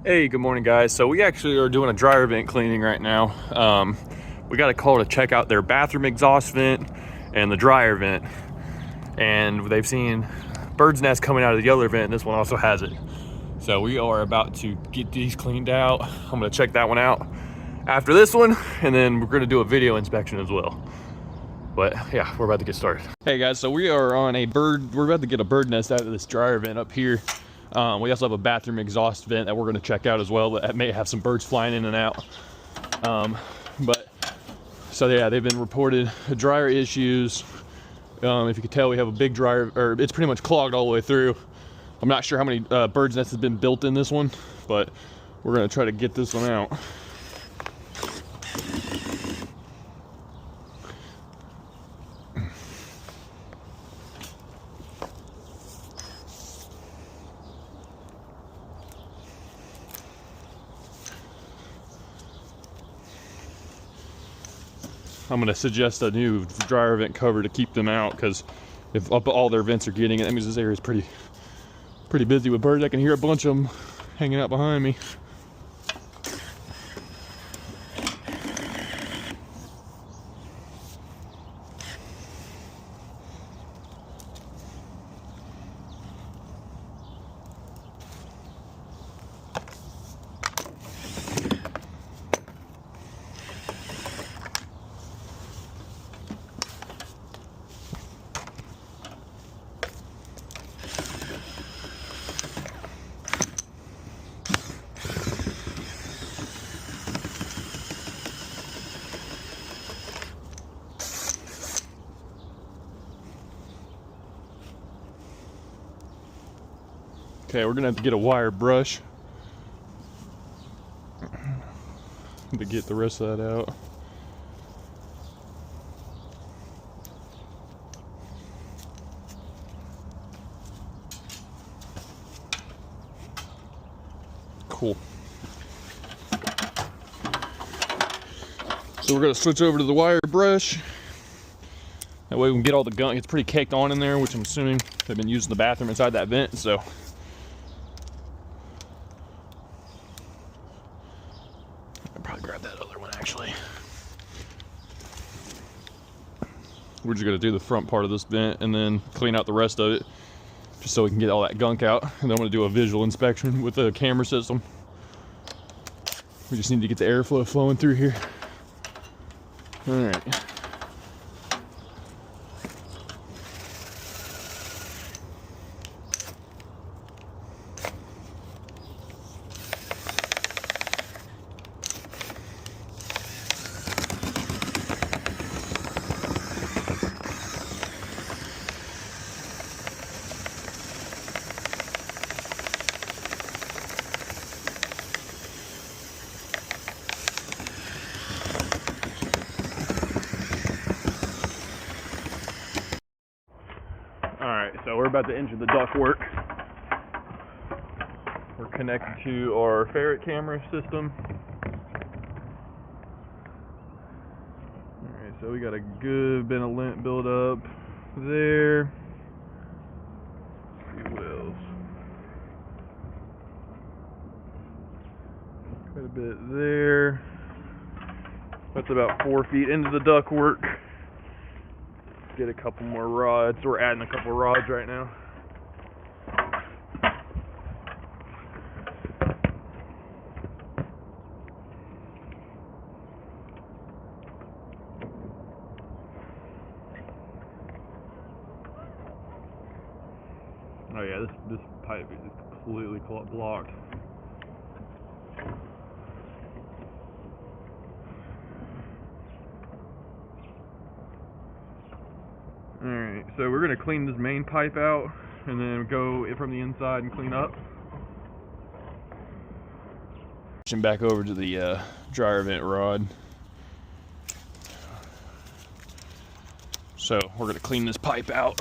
Hey, good morning guys. So we actually are doing a dryer vent cleaning right now. We got a call to check out their bathroom exhaust vent and the dryer vent. And they've seen bird's nest coming out of the other vent, and this one also has it. So we are about to get these cleaned out. I'm gonna check that one out after this one, and then we're gonna do a video inspection as well. But yeah, we're about to get started. Hey guys, so we are on we're about to get a bird nest out of this dryer vent up here. We also have a bathroom exhaust vent that we're going to check out as well, that may have some birds flying in and out. So yeah, they've been reported dryer issues. If you could tell, we have a big dryer, or it's pretty much clogged all the way through. I'm not sure how many bird's nests has been built in this one, but we're going to try to get this one out. I'm going to suggest a new dryer vent cover to keep them out, because if all their vents are getting it, that means this area is pretty busy with birds. I can hear a bunch of them hanging out behind me. Okay, we're gonna have to get a wire brush to get the rest of that out. Cool. So we're gonna switch over to the wire brush. That way we can get all the gunk. It's pretty caked on in there, which I'm assuming they've been using the bathroom inside that vent, so. I'll probably grab that other one actually. We're just gonna do the front part of this vent and then clean out the rest of it, just so we can get all that gunk out. And then I'm gonna do a visual inspection with the camera system. We just need to get the airflow flowing through here. All right. Alright, so we're about to enter the ductwork. We're connected to our ferret camera system. Alright, so we got a good bit of lint build up there. Let's see what else. Quite a bit there. That's about 4 feet into the ductwork. Get a couple more rods. We're adding a couple rods right now. Oh yeah, this pipe is completely blocked. Alright, so we're going to clean this main pipe out and then go from the inside and clean up. Back over to the dryer vent rod. So we're going to clean this pipe out.